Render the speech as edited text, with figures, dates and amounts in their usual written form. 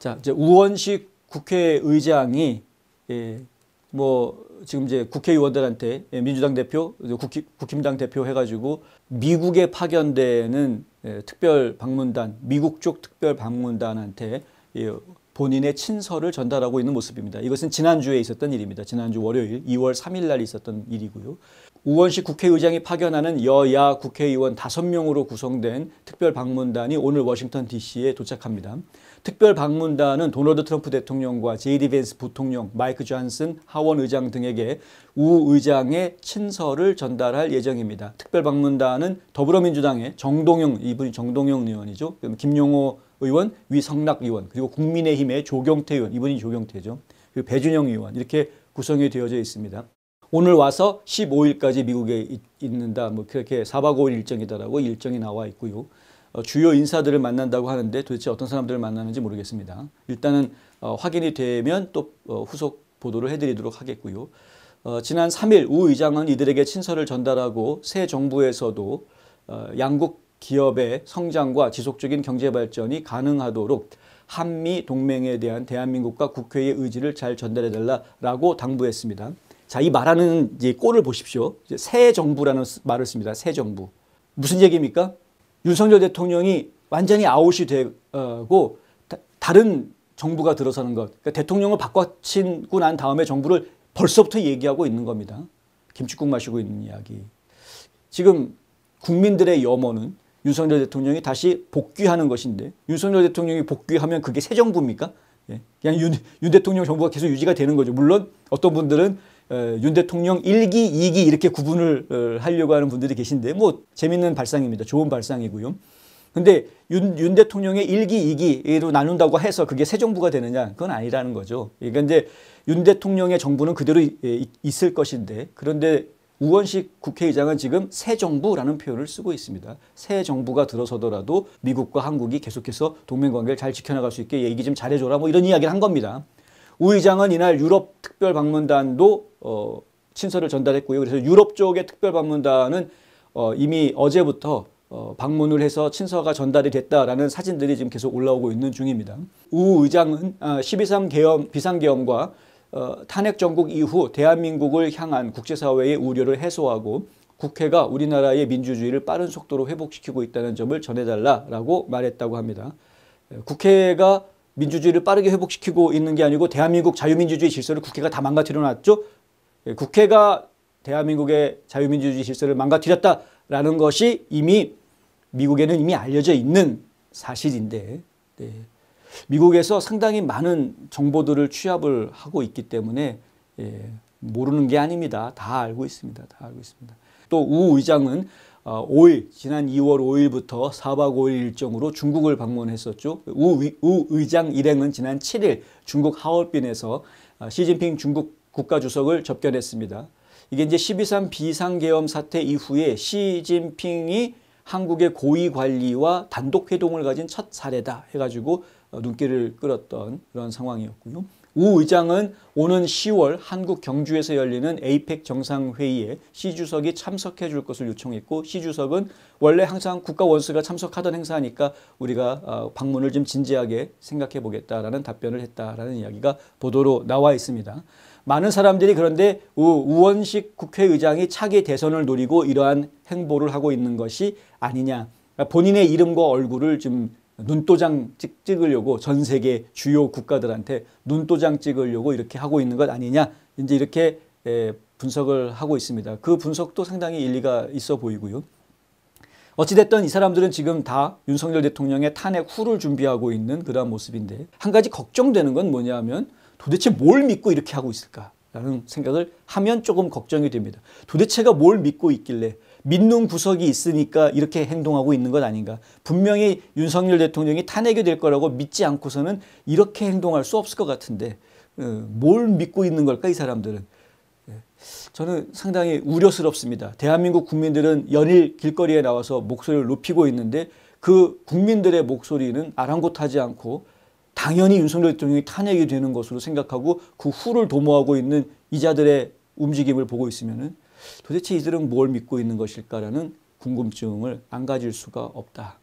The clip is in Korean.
자, 이제 우원식 국회의장이 지금 이제 국회의원들한테 민주당 대표, 국힘당 대표 해가지고 미국에 파견되는 특별 방문단, 미국 쪽 특별 방문단한테 본인의 친서를 전달하고 있는 모습입니다. 이것은 지난주에 있었던 일입니다. 지난주 월요일 2월 3일 날 있었던 일이고요. 우원식 국회의장이 파견하는 여야 국회의원 5명으로 구성된 특별 방문단이 오늘 워싱턴 DC에 도착합니다. 특별 방문단은 도널드 트럼프 대통령과 제이디 벤스 부통령, 마이크 존슨 하원 의장 등에게 우 의장의 친서를 전달할 예정입니다. 특별 방문단은 더불어민주당의 정동영, 이분이 정동영 의원이죠. 김용호 의원, 위성락 의원, 그리고 국민의힘의 조경태 의원, 이분이 조경태죠. 그리고 배준영 의원, 이렇게 구성이 되어져 있습니다. 오늘 와서 15일까지 미국에 있는다, 그렇게 4박 5일 일정이다라고 일정이 나와 있고요. 주요 인사들을 만난다고 하는데 도대체 어떤 사람들을 만나는지 모르겠습니다. 일단은 확인이 되면 또 후속 보도를 해드리도록 하겠고요. 지난 3일 우 의장은 이들에게 친서를 전달하고 새 정부에서도 양국 기업의 성장과 지속적인 경제 발전이 가능하도록 한미 동맹에 대한 대한민국과 국회의 의지를 잘 전달해달라고 당부했습니다. 자, 이 말하는 이제 꼴을 보십시오. 새 정부라는 말을 씁니다. 새 정부. 무슨 얘기입니까? 윤석열 대통령이 완전히 아웃이 되고 다른 정부가 들어서는 것. 그러니까 대통령을 바꿔치고 난 다음에 정부를 벌써부터 얘기하고 있는 겁니다. 김칫국 마시고 있는 이야기. 지금 국민들의 염원은 윤석열 대통령이 다시 복귀하는 것인데 윤석열 대통령이 복귀하면 그게 새 정부입니까? 그냥 윤 대통령 정부가 계속 유지가 되는 거죠. 물론 어떤 분들은 윤 대통령 1기, 2기 이렇게 구분을 하려고 하는 분들이 계신데 재밌는 발상입니다. 좋은 발상이고요. 근데 윤 대통령의 1기, 2기로 나눈다고 해서 그게 새 정부가 되느냐? 그건 아니라는 거죠. 그러니까 이제 윤 대통령의 정부는 그대로 있을 것인데 그런데 우원식 국회의장은 지금 새 정부라는 표현을 쓰고 있습니다. 새 정부가 들어서더라도 미국과 한국이 계속해서 동맹관계를 잘 지켜나갈 수 있게 얘기 좀 잘해줘라 이런 이야기를 한 겁니다. 우 의장은 이날 유럽 특별 방문단도 친서를 전달했고요. 그래서 유럽 쪽의 특별 방문단은 이미 어제부터 방문을 해서 친서가 전달이 됐다라는 사진들이 지금 계속 올라오고 있는 중입니다. 우 의장은 12.3 비상계엄과 탄핵 정국 이후 대한민국을 향한 국제사회의 우려를 해소하고 국회가 우리나라의 민주주의를 빠른 속도로 회복시키고 있다는 점을 전해달라고 말했다고 합니다. 국회가 민주주의를 빠르게 회복시키고 있는 게 아니고 대한민국 자유민주주의 질서를 국회가 다 망가뜨려 놨죠. 국회가 대한민국의 자유민주주의 질서를 망가뜨렸다라는 것이 이미 미국에는 이미 알려져 있는 사실인데 미국에서 상당히 많은 정보들을 취합을 하고 있기 때문에 모르는 게 아닙니다. 다 알고 있습니다. 다 알고 있습니다. 또 우 의장은 5일, 지난 2월 5일부터 4박 5일 일정으로 중국을 방문했었죠. 우 의장 일행은 지난 7일 중국 하얼빈에서 시진핑 중국 국가주석을 접견했습니다. 이게 이제 12.3 비상계엄 사태 이후에 시진핑이 한국의 고위 관리와 단독 회동을 가진 첫 사례다 해가지고 눈길을 끌었던 그런 상황이었고요. 우 의장은 오는 10월 한국 경주에서 열리는 에이펙 정상회의에 시 주석이 참석해 줄 것을 요청했고 시 주석은 원래 항상 국가 원수가 참석하던 행사니까 우리가 방문을 좀 진지하게 생각해 보겠다라는 답변을 했다라는 이야기가 보도로 나와 있습니다. 많은 사람들이 그런데 우원식 국회의장이 차기 대선을 노리고 이러한 행보를 하고 있는 것이 아니냐. 본인의 이름과 얼굴을 좀 눈도장 찍으려고 전 세계 주요 국가들한테 눈도장 찍으려고 이렇게 하고 있는 것 아니냐. 이제 이렇게 분석을 하고 있습니다. 그 분석도 상당히 일리가 있어 보이고요. 어찌됐든 이 사람들은 지금 다 윤석열 대통령의 탄핵 후를 준비하고 있는 그러한 모습인데 한 가지 걱정되는 건 뭐냐면 도대체 뭘 믿고 이렇게 하고 있을까라는 생각을 하면 조금 걱정이 됩니다. 도대체가 뭘 믿고 있길래 믿는 구석이 있으니까 이렇게 행동하고 있는 것 아닌가. 분명히 윤석열 대통령이 탄핵이 될 거라고 믿지 않고서는 이렇게 행동할 수 없을 것 같은데 뭘 믿고 있는 걸까 이 사람들은. 저는 상당히 우려스럽습니다. 대한민국 국민들은 연일 길거리에 나와서 목소리를 높이고 있는데 그 국민들의 목소리는 아랑곳하지 않고 당연히 윤석열 대통령이 탄핵이 되는 것으로 생각하고 그 후를 도모하고 있는 이자들의 움직임을 보고 있으면 도대체 이들은 뭘 믿고 있는 것일까라는 궁금증을 안 가질 수가 없다.